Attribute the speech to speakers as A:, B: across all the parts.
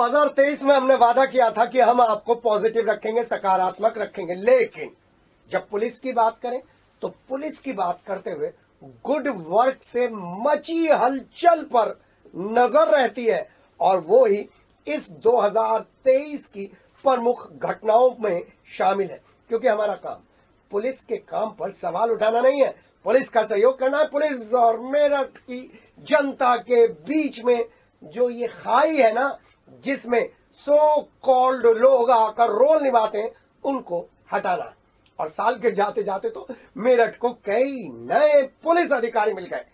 A: 2023 में हमने वादा किया था कि हम आपको पॉजिटिव रखेंगे, सकारात्मक रखेंगे, लेकिन जब पुलिस की बात करें तो पुलिस की बात करते हुए गुड वर्क से मची हलचल पर नजर रहती है, और वो ही इस 2023 की प्रमुख घटनाओं में शामिल है। क्योंकि हमारा काम पुलिस के काम पर सवाल उठाना नहीं है, पुलिस का सहयोग करना है। पुलिस और मेरठ की जनता के बीच में जो ये खाई है ना, जिसमें सो कॉल्ड लोग आकर रोल निभाते हैं, उनको हटाना है। और साल के जाते जाते तो मेरठ को कई नए पुलिस अधिकारी मिल गए,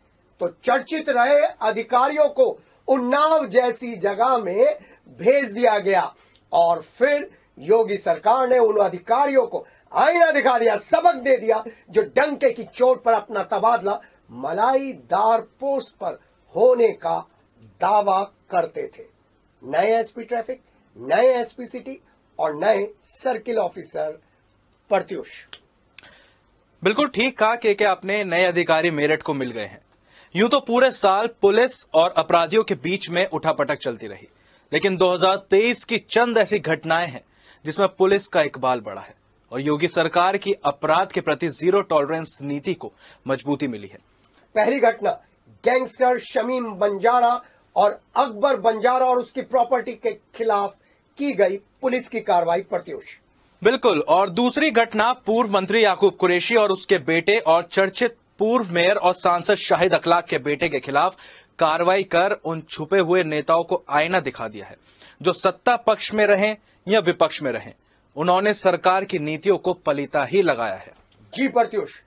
A: तो चर्चित रहे अधिकारियों को उन्नाव जैसी जगह में भेज दिया गया, और फिर योगी सरकार ने उन अधिकारियों को आईना दिखा दिया, सबक दे दिया, जो डंके की चोट पर अपना तबादला मलाईदार पोस्ट पर होने का दावा करते थे। नए एसपी ट्रैफिक, नए एसपी सिटी और नए सर्किल ऑफिसर प्रत्युष।
B: बिल्कुल ठीक कहा कि आपने, नए अधिकारी मेरठ को मिल गए हैं। यूं तो पूरे साल पुलिस और अपराधियों के बीच में उठापटक चलती रही, लेकिन 2023 की चंद ऐसी घटनाएं हैं जिसमें पुलिस का इकबाल बढ़ा है और योगी सरकार की अपराध के प्रति जीरो टॉलरेंस नीति को मजबूती मिली है।
A: पहली घटना गैंगस्टर शमीम बंजारा और अकबर बंजारा और उसकी प्रॉपर्टी के खिलाफ की गई पुलिस की कार्रवाई प्रत्युष।
B: बिल्कुल, और दूसरी घटना पूर्व मंत्री याकूब कुरैशी और उसके बेटे और चर्चित पूर्व मेयर और सांसद शाहिद अखलाक के बेटे के खिलाफ कार्रवाई कर उन छुपे हुए नेताओं को आईना दिखा दिया है जो सत्ता पक्ष में रहें या विपक्ष में रहें, उन्होंने सरकार की नीतियों को पलीता ही लगाया है।
A: जी प्रत्युष।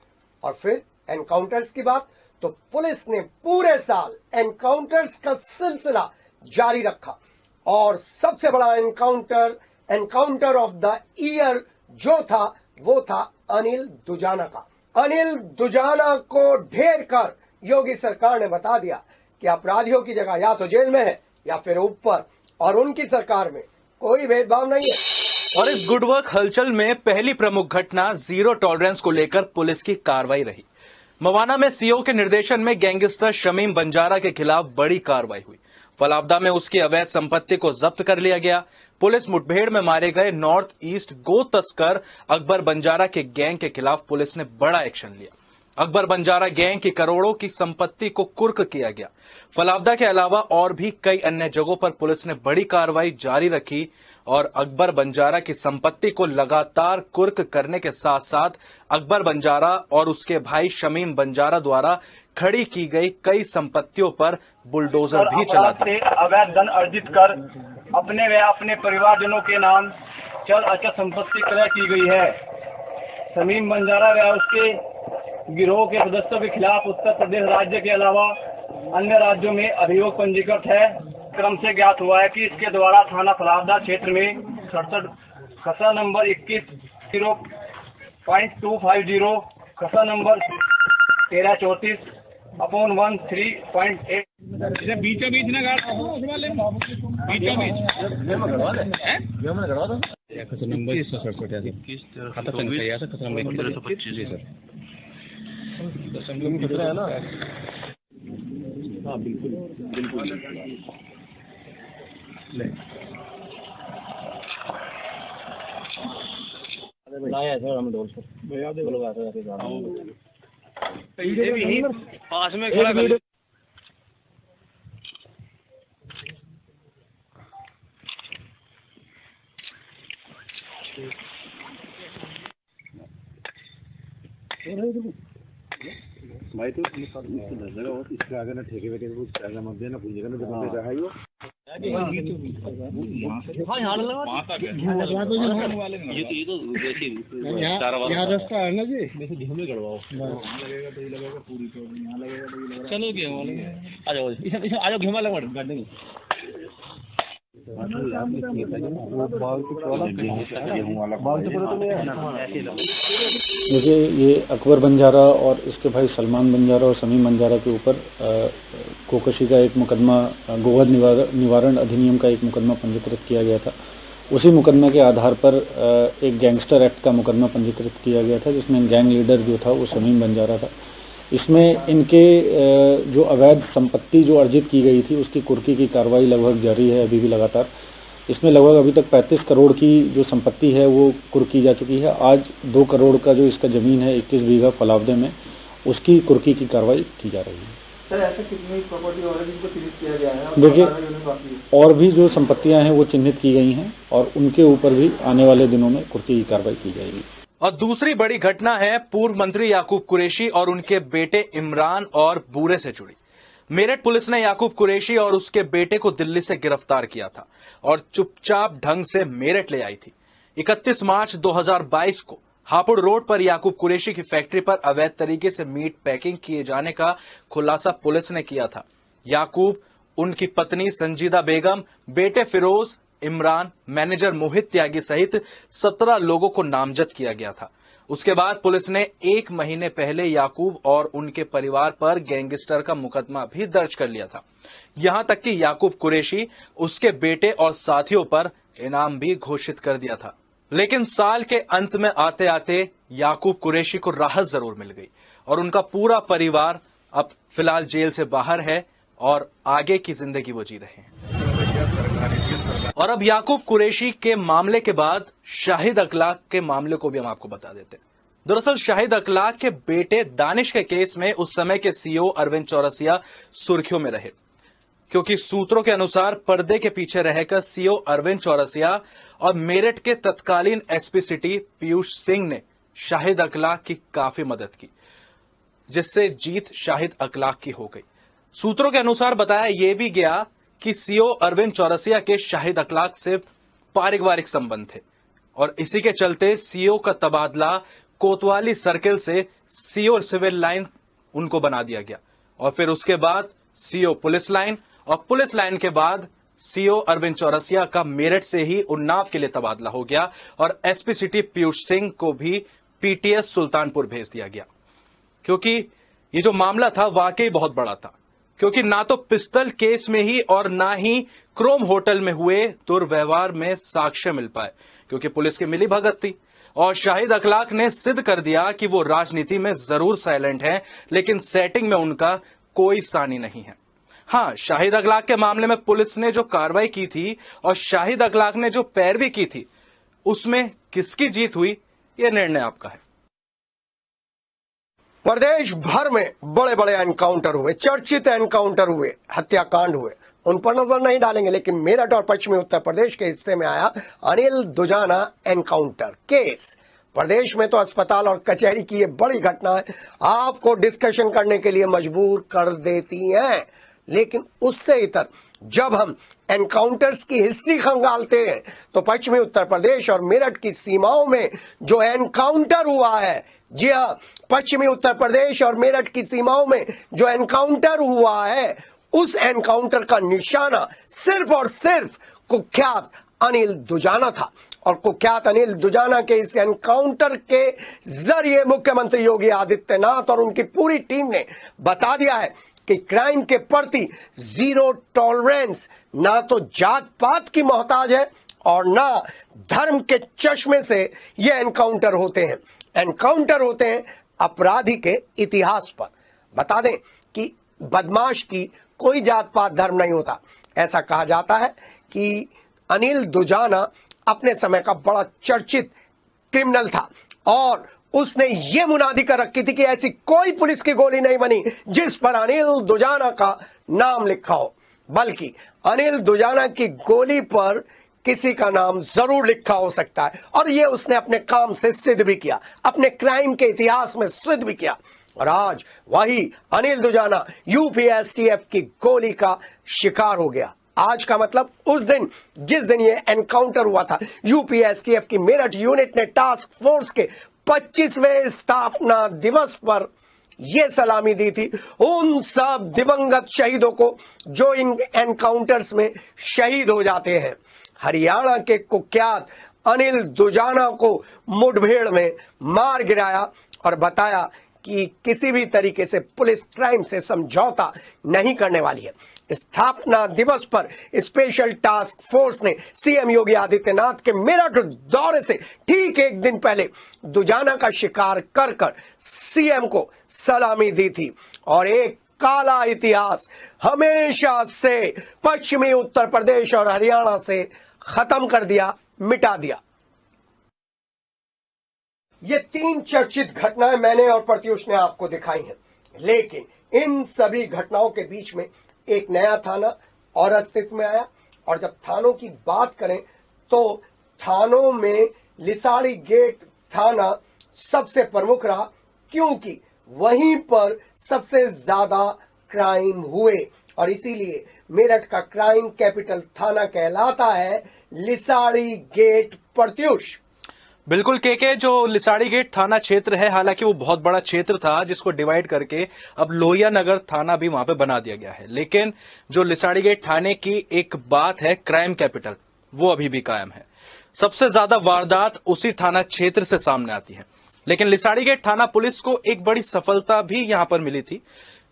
A: और फिर एनकाउंटर्स की बात, तो पुलिस ने पूरे साल एनकाउंटर्स का सिलसिला जारी रखा, और सबसे बड़ा एनकाउंटर ऑफ द ईयर जो था वो था अनिल दुजाना का। अनिल दुजाना को ढेर कर योगी सरकार ने बता दिया कि अपराधियों की जगह या तो जेल में है या फिर ऊपर, और उनकी सरकार में कोई भेदभाव नहीं है।
B: और इस गुड वर्क हलचल में पहली प्रमुख घटना जीरो टॉलरेंस को लेकर पुलिस की कार्रवाई रही। मवाना में सीओ के निर्देशन में गैंगस्टर शमीम बंजारा के खिलाफ बड़ी कार्रवाई हुई। फलावदा में उसकी अवैध संपत्ति को जब्त कर लिया गया। पुलिस मुठभेड़ में मारे गए नॉर्थ ईस्ट गो तस्कर अकबर बंजारा के गैंग के खिलाफ पुलिस ने बड़ा एक्शन लिया। अकबर बंजारा गैंग की करोड़ों की संपत्ति को कुर्क किया गया। फलावदा के अलावा और भी कई अन्य जगहों पर पुलिस ने बड़ी कार्रवाई जारी रखी और अकबर बंजारा की संपत्ति को लगातार कुर्क करने के साथ साथ अकबर बंजारा और उसके भाई शमीम बंजारा द्वारा खड़ी की गई कई संपत्तियों पर बुलडोजर भी चला दिया।
C: अवैध धन अर्जित कर अपने व अपने परिवारजनों के नाम चल अचल संपत्ति क्रय की गई है। शमीम बंजारा व उसके गिरोह के सदस्यों के खिलाफ उत्तर प्रदेश राज्य के अलावा अन्य राज्यों में अभियोग पंजीकृत है। क्रम से ज्ञात हुआ है कि इसके द्वारा थाना फलावदा क्षेत्र में 67 खसरा नंबर 21.250 खसरा नंबर 1334/13.8
D: बीचों बीच ना गाड़ बीचों बीच खसरा नंबर 167 खाता संख्या था खसरा नंबर 1325 जी सर। खतरा है ना। हाँ बिल्कुल बिल्कुल लाया सर हम डोल सर भैया दे बोलो आते आते पास में खड़ा कर भाई तो इसको दस जगह और इसके आगे ना ठेके वेके कुछ आगे मत देना पूरी जगह ना जब पे है यो हां यहां लगा ये तो देखिए यहां रास्ता है ना जी वैसे धीमे में गड़वाओ वहां लगेगा तो ये लगेगा पूरी तो यहां लगेगा तो ये लगेगा चलो गेम वाले आ जाओ आ जाओ घुमा लगा गाड़ देंगे।
E: देखिए ये अकबर बंजारा और इसके भाई सलमान बंजारा और शमीम बंजारा के ऊपर कोकशी का एक मुकदमा, गोवध निवारण अधिनियम का एक मुकदमा पंजीकृत किया गया था। उसी मुकदमा के आधार पर एक गैंगस्टर एक्ट का मुकदमा पंजीकृत किया गया था, जिसमें गैंग लीडर जो था वो शमीम बंजारा था। इसमें इनके जो अवैध संपत्ति जो अर्जित की गई थी उसकी कुर्की की कार्रवाई लगभग जारी है अभी भी लगातार। इसमें लगभग अभी तक 35 करोड़ की जो संपत्ति है वो कुर्की जा चुकी है। आज 2 करोड़ का जो इसका जमीन है 21 बीघा फलावदे में, उसकी कुर्की की कार्रवाई की जा रही है।
F: सर ऐसे कितनी प्रॉपर्टी और जिनको चिन्हित किया गया है?
E: देखिए, और भी जो संपत्तियां हैं वो चिन्हित की गई हैं और उनके ऊपर भी आने वाले दिनों में कुर्की की कार्रवाई की जाएगी।
B: और दूसरी बड़ी घटना है पूर्व मंत्री याकूब कुरैशी और उनके बेटे इमरान और बूरे से जुड़ी। मेरठ पुलिस ने याकूब कुरैशी और उसके बेटे को दिल्ली से गिरफ्तार किया था और चुपचाप ढंग से मेरठ ले आई थी। 31 मार्च 2022 को हापुड़ रोड पर याकूब कुरैशी की फैक्ट्री पर अवैध तरीके से मीट पैकिंग किए जाने का खुलासा पुलिस ने किया था। याकूब, उनकी पत्नी संजीदा बेगम, बेटे फिरोज, इमरान, मैनेजर मोहित त्यागी सहित 17 लोगों को नामजद किया गया था। उसके बाद पुलिस ने 1 महीने पहले याकूब और उनके परिवार पर गैंगस्टर का मुकदमा भी दर्ज कर लिया था। यहां तक कि याकूब कुरैशी, उसके बेटे और साथियों पर इनाम भी घोषित कर दिया था। लेकिन साल के अंत में आते आते याकूब कुरैशी को राहत जरूर मिल गई और उनका पूरा परिवार अब फिलहाल जेल से बाहर है और आगे की जिंदगी वो जी रहे हैं। और अब याकूब कुरैशी के मामले के बाद शाहिद अखलाक के मामले को भी हम आपको बता देते हैं। दरअसल शाहिद अखलाक के बेटे दानिश के केस में उस समय के सीओ अरविंद चौरसिया सुर्खियों में रहे, क्योंकि सूत्रों के अनुसार पर्दे के पीछे रहकर सीओ अरविंद चौरसिया और मेरठ के तत्कालीन एसपी सिटी पीयूष सिंह ने शाहिद अखलाक की काफी मदद की, जिससे जीत शाहिद अखलाक की हो गई। सूत्रों के अनुसार बताया यह भी गया कि सीओ अरविंद चौरसिया के शाहिद अखलाक से पारिवारिक संबंध थे और इसी के चलते सीओ का तबादला कोतवाली सर्किल से सीओ सिविल लाइन उनको बना दिया गया और फिर उसके बाद सीओ पुलिस लाइन और पुलिस लाइन के बाद सीओ अरविंद चौरसिया का मेरठ से ही उन्नाव के लिए तबादला हो गया और एसपी सिटी पीयूष सिंह को भी पीटीएस सुल्तानपुर भेज दिया गया। क्योंकि ये जो मामला था वाकई बहुत बड़ा था, क्योंकि ना तो पिस्तल केस में ही और ना ही क्रोम होटल में हुए दुर्व्यवहार में साक्ष्य मिल पाए, क्योंकि पुलिस की मिली भगत थी और शाहिद अखलाक ने सिद्ध कर दिया कि वो राजनीति में जरूर साइलेंट हैं, लेकिन सेटिंग में उनका कोई सानी नहीं है। हां, शाहिद अखलाक के मामले में पुलिस ने जो कार्रवाई की थी और शाहिद अखलाक ने जो पैरवी की थी, उसमें किसकी जीत हुई, यह निर्णय आपका है।
A: प्रदेश भर में बड़े बड़े एनकाउंटर हुए, चर्चित एनकाउंटर हुए, हत्याकांड हुए, उन पर नजर नहीं डालेंगे, लेकिन मेरठ और पश्चिमी उत्तर प्रदेश के हिस्से में आया अनिल दुजाना एनकाउंटर केस। प्रदेश में तो अस्पताल और कचहरी की ये बड़ी घटना है, आपको डिस्कशन करने के लिए मजबूर कर देती हैं। लेकिन उससे इतर जब हम एनकाउंटर्स की हिस्ट्री खंगालते हैं तो पश्चिमी उत्तर प्रदेश और मेरठ की सीमाओं में जो एनकाउंटर हुआ है, जी हां, पश्चिमी उत्तर प्रदेश और मेरठ की सीमाओं में जो एनकाउंटर हुआ है, उस एनकाउंटर का निशाना सिर्फ और सिर्फ कुख्यात अनिल दुजाना था। और कुख्यात अनिल दुजाना के इस एनकाउंटर के जरिए मुख्यमंत्री योगी आदित्यनाथ और उनकी पूरी टीम ने बता दिया है कि क्राइम के प्रति जीरो टॉलरेंस ना तो जात पात की मोहताज है और ना धर्म के चश्मे से ये एनकाउंटर होते हैं। एनकाउंटर होते हैं अपराधी के इतिहास पर। बता दें कि बदमाश की कोई जात पात धर्म नहीं होता। ऐसा कहा जाता है कि अनिल दुजाना अपने समय का बड़ा चर्चित क्रिमिनल था और उसने ये मुनादी कर रखी थी कि ऐसी कोई पुलिस की गोली नहीं बनी जिस पर अनिल दुजाना का नाम लिखा हो, बल्कि अनिल दुजाना की गोली पर किसी का नाम जरूर लिखा हो सकता है। और ये उसने अपने काम से सिद्ध भी किया, अपने क्राइम के इतिहास में सिद्ध भी किया। और आज वही अनिल दुजाना यूपीएसटीएफ की गोली का शिकार हो गया। आज का मतलब उस दिन जिस दिन ये एनकाउंटर हुआ था, यूपीएसटीएफ की मेरठ यूनिट ने टास्क फोर्स के 25वें स्थापना दिवस पर यह सलामी दी थी उन सब दिवंगत शहीदों को जो इन एनकाउंटर्स में शहीद हो जाते हैं। हरियाणा के कुख्यात अनिल दुजाना को मुठभेड़ में मार गिराया और बताया कि किसी भी तरीके से पुलिस क्राइम से समझौता नहीं करने वाली है। स्थापना दिवस पर स्पेशल टास्क फोर्स ने सीएम योगी आदित्यनाथ के मेरठ दौरे से ठीक एक दिन पहले दुजाना का शिकार कर कर सीएम को सलामी दी थी। और एक काला इतिहास हमेशा से पश्चिमी उत्तर प्रदेश और हरियाणा से खत्म कर दिया, मिटा दिया। ये 3 चर्चित घटनाएं मैंने और प्रत्युष ने आपको दिखाई हैं, लेकिन इन सभी घटनाओं के बीच में एक नया थाना और अस्तित्व में आया। और जब थानों की बात करें तो थानों में लिसाड़ी गेट थाना सबसे प्रमुख रहा, क्योंकि वहीं पर सबसे ज्यादा क्राइम हुए और इसीलिए मेरठ का क्राइम कैपिटल थाना कहलाता है लिसाड़ी गेट। प्रत्युष।
B: बिल्कुल के जो लिसाड़ी गेट थाना क्षेत्र है, हालांकि वो बहुत बड़ा क्षेत्र था जिसको डिवाइड करके अब लोहिया नगर थाना भी वहां पे बना दिया गया है, लेकिन जो लिसाड़ी गेट थाने की एक बात है क्राइम कैपिटल, वो अभी भी कायम है। सबसे ज्यादा वारदात उसी थाना क्षेत्र से सामने आती है। लेकिन लिसाड़ी गेट थाना पुलिस को एक बड़ी सफलता भी यहां पर मिली थी।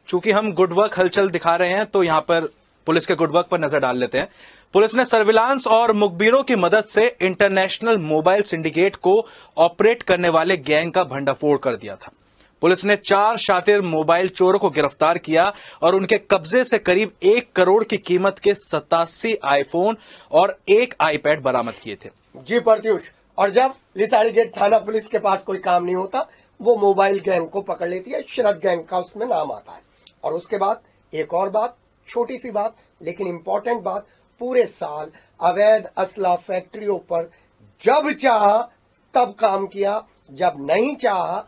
B: चूंकि हम गुड वर्क हलचल दिखा रहे हैं तो यहां पर पुलिस के गुड वर्क पर नजर डाल लेते हैं। पुलिस ने सर्विलांस और मुखबिरों की मदद से इंटरनेशनल मोबाइल सिंडिकेट को ऑपरेट करने वाले गैंग का भंडाफोड़ कर दिया था। पुलिस ने 4 शातिर मोबाइल चोरों को गिरफ्तार किया और उनके कब्जे से करीब 1 करोड़ की कीमत के 87 आईफोन और 1 आईपैड बरामद किए थे।
A: जी प्रत्युष। और जब लिसाड़ी गेट थाना पुलिस के पास कोई काम नहीं होता, वो मोबाइल गैंग को पकड़ लेती है। शरद गैंग का उसमें नाम आता है। और उसके बाद एक और बात, छोटी सी बात लेकिन इंपॉर्टेंट बात, पूरे साल अवैध असला फैक्ट्रियों पर जब चाहा तब काम किया, जब नहीं चाहा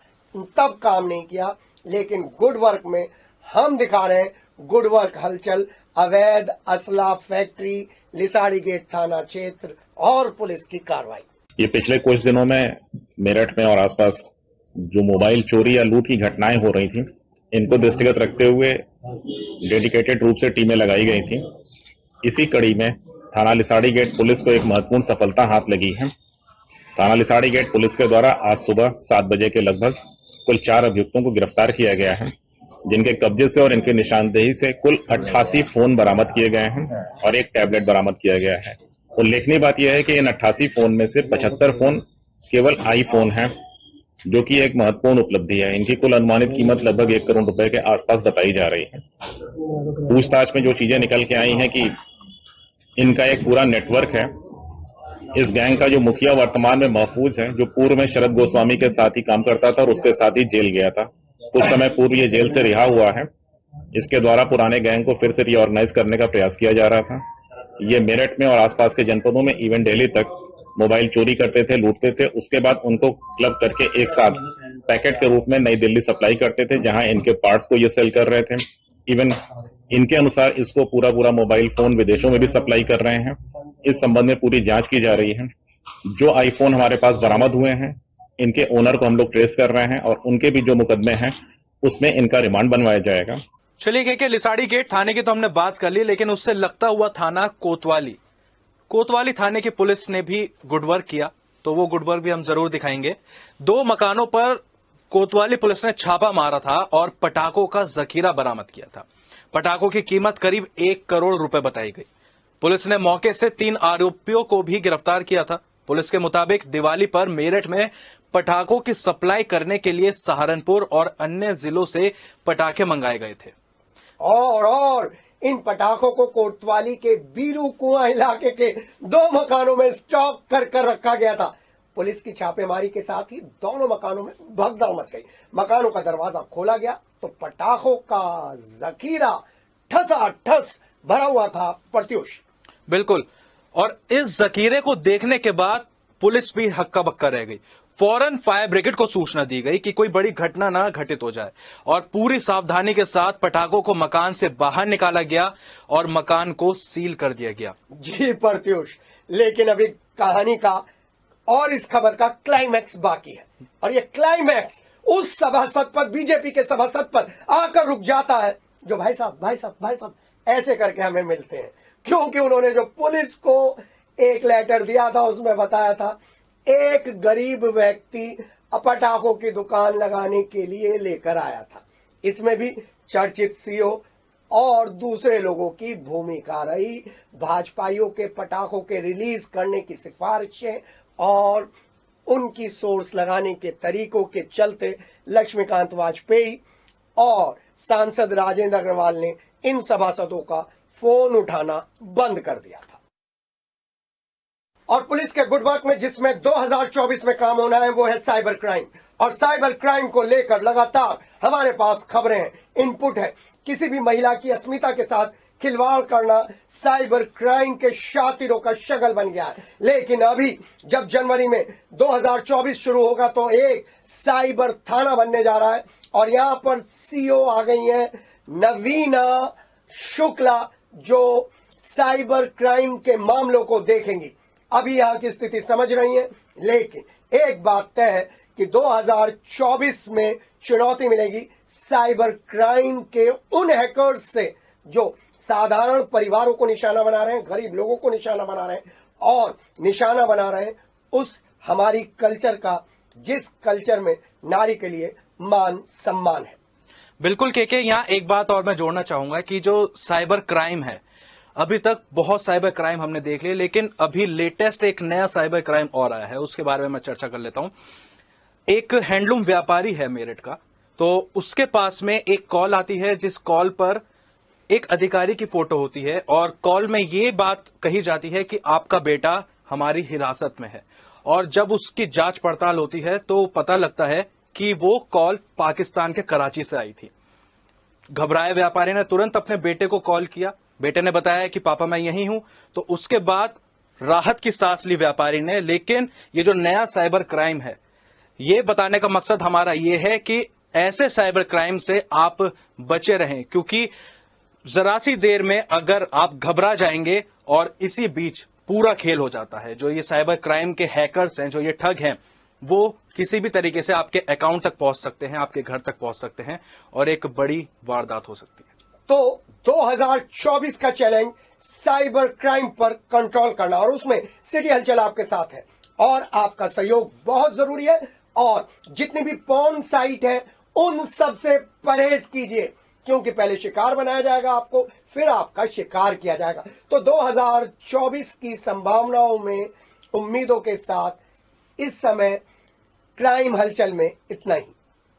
A: तब काम नहीं किया। लेकिन गुड वर्क में हम दिखा रहे हैं गुड वर्क हलचल, अवैध असला फैक्ट्री, लिसाड़ी गेट थाना क्षेत्र और पुलिस की कार्रवाई।
G: ये पिछले कुछ दिनों में मेरठ में और आसपास जो मोबाइल चोरी या लूट की घटनाएं हो रही थी, इनको दृष्टिगत रखते हुए डेडिकेटेड रूप से टीमें लगाई गई थी। इसी कड़ी में थाना लिसाड़ी गेट पुलिस को एक महत्वपूर्ण सफलता हाथ लगी है। थाना लिसाड़ी गेट पुलिस के द्वारा आज सुबह 7 बजे के लगभग कुल 4 अभियुक्तों को गिरफ्तार किया गया है, जिनके कब्जे से और इनकी निशानदेही से कुल 88 फोन बरामद किए गए हैं और 1 टैबलेट बरामद किया गया है। उल्लेखनीय बात यह है कि इन 88 फोन में से 75 फोन केवल आईफोन हैं, जो कि एक महत्वपूर्ण उपलब्धि है। इनकी कुल अनुमानित कीमत लगभग 1 करोड़ रुपए के आसपास बताई जा रही है। पूछताछ में जो चीजें निकल के आई हैं कि इनका एक पूरा नेटवर्क है। इस गैंग का जो मुखिया वर्तमान में महफूज है, जो पूर्व में शरद गोस्वामी के साथ ही काम करता था और उसके साथ ही जेल गया था। कुछ समय पूर्व ये जेल से रिहा हुआ है। इसके द्वारा पुराने गैंग को फिर से रीऑर्गेनाइज करने का प्रयास किया जा रहा था। ये मेरठ में और आसपास के जनपदों में इवन दिल्ली तक मोबाइल चोरी करते थे, लूटते थे। उसके बाद उनको क्लब करके एक साथ पैकेट के रूप में नई दिल्ली सप्लाई करते थे, जहां इनके पार्ट्स को ये सेल कर रहे थे। इवन इनके अनुसार इसको पूरा मोबाइल फोन विदेशों में भी सप्लाई कर रहे हैं। इस संबंध में पूरी जांच की जा रही है। जो आईफोन हमारे पास बरामद हुए हैं, इनके ओनर को हम लोग ट्रेस कर रहे हैं और उनके भी जो मुकदमे हैं उसमें इनका रिमांड बनवाया जाएगा।
B: चलिए के लिसाड़ी गेट थाने की तो हमने बात कर ली, लेकिन उससे लगता हुआ थाना कोतवाली थाने की पुलिस ने भी गुड वर्क किया, तो वो गुड वर्क भी हम जरूर दिखाएंगे। 2 मकानों पर कोतवाली पुलिस ने छापा मारा था और पटाखों का जखीरा बरामद किया था। पटाखों की कीमत करीब 1 करोड़ रुपए बताई गई। पुलिस ने मौके से 3 आरोपियों को भी गिरफ्तार किया था। पुलिस के मुताबिक दिवाली पर मेरठ में पटाखों की सप्लाई करने के लिए सहारनपुर और अन्य जिलों से पटाखे मंगाए गए थे।
A: और इन पटाखों को कोतवाली के बीरू कुआं इलाके के 2 मकानों में स्टॉक कर रखा गया था। पुलिस की छापेमारी के साथ ही दोनों मकानों में भगदड़ मच गई। मकानों का दरवाजा खोला गया तो पटाखों का जखीरा ठसाठस भरा हुआ था। प्रत्युष।
B: बिल्कुल, और इस जखीरे को देखने के बाद पुलिस भी हक्का बक्का रह गई। फौरन फायर ब्रिगेड को सूचना दी गई कि कोई बड़ी घटना ना घटित हो जाए और पूरी सावधानी के साथ पटाखों को मकान से बाहर निकाला गया और मकान को सील कर दिया गया।
A: जी प्रत्युष, लेकिन अभी कहानी का और इस खबर का क्लाइमैक्स बाकी है। और ये क्लाइमैक्स उस सभासद पर, बीजेपी के सभासद पर आकर रुक जाता है जो भाई साहब ऐसे करके हमें मिलते हैं, क्योंकि उन्होंने जो पुलिस को एक लेटर दिया था उसमें बताया था एक गरीब व्यक्ति पटाखों की दुकान लगाने के लिए लेकर आया था। इसमें भी चर्चित सीओ और दूसरे लोगों की भूमिका रही। भाजपाइयों के पटाखों के रिलीज करने की सिफारिशें और उनकी सोर्स लगाने के तरीकों के चलते लक्ष्मीकांत वाजपेयी और सांसद राजेंद्र अग्रवाल ने इन सभासदों का फोन उठाना बंद कर दिया था। और पुलिस के गुड वर्क में जिसमें 2024 में काम होना है वो है साइबर क्राइम। और साइबर क्राइम को लेकर लगातार हमारे पास खबरें हैं, इनपुट है। किसी भी महिला की अस्मिता के साथ खिलवाड़ करना साइबर क्राइम के शातिरों का शगल बन गया है। लेकिन अभी जब जनवरी में 2024 शुरू होगा तो एक साइबर थाना बनने जा रहा है और यहां पर सीओ आ गई हैं नवीना शुक्ला, जो साइबर क्राइम के मामलों को देखेंगी। अभी यहां की स्थिति समझ रही हैं, लेकिन एक बात तय है कि 2024 में चुनौती मिलेगी साइबर क्राइम के उन हैकर्स से जो साधारण परिवारों को निशाना बना रहे हैं, गरीब लोगों को निशाना बना रहे हैं और निशाना बना रहे हैं उस हमारी कल्चर का, जिस कल्चर में नारी के लिए मान सम्मान है।
B: बिल्कुल केके, यहाँ एक बात और मैं जोड़ना चाहूंगा कि जो साइबर क्राइम है, अभी तक बहुत साइबर क्राइम हमने देख लिए, लेकिन अभी लेटेस्ट एक नया साइबर क्राइम और आया है, उसके बारे में मैं चर्चा कर लेता हूं। एक हैंडलूम व्यापारी है मेरठ का, तो उसके पास में एक कॉल आती है जिस कॉल पर एक अधिकारी की फोटो होती है और कॉल में ये बात कही जाती है कि आपका बेटा हमारी हिरासत में है। और जब उसकी जांच पड़ताल होती है तो पता लगता है कि वो कॉल पाकिस्तान के कराची से आई थी। घबराए व्यापारी ने तुरंत अपने बेटे को कॉल किया, बेटे ने बताया कि पापा मैं यहीं हूं। तो उसके बाद राहत की सांस ली व्यापारी ने। लेकिन ये जो नया साइबर क्राइम है, ये बताने का मकसद हमारा ये है कि ऐसे साइबर क्राइम से आप बचे रहें, क्योंकि जरा सी देर में अगर आप घबरा जाएंगे और इसी बीच पूरा खेल हो जाता है। जो ये साइबर क्राइम के हैकर्स हैं, जो ये ठग हैं, वो किसी भी तरीके से आपके अकाउंट तक पहुंच सकते हैं, आपके घर तक पहुंच सकते हैं और एक बड़ी वारदात हो सकती है।
A: तो 2024 का चैलेंज साइबर क्राइम पर कंट्रोल करना, और उसमें सिटी हलचल आपके साथ है और आपका सहयोग बहुत जरूरी है। और जितनी भी पॉर्न साइट है उन सब से परहेज कीजिए, क्योंकि पहले शिकार बनाया जाएगा आपको, फिर आपका शिकार किया जाएगा। तो 2024 की संभावनाओं में उम्मीदों के साथ इस समय क्राइम हलचल में इतना ही।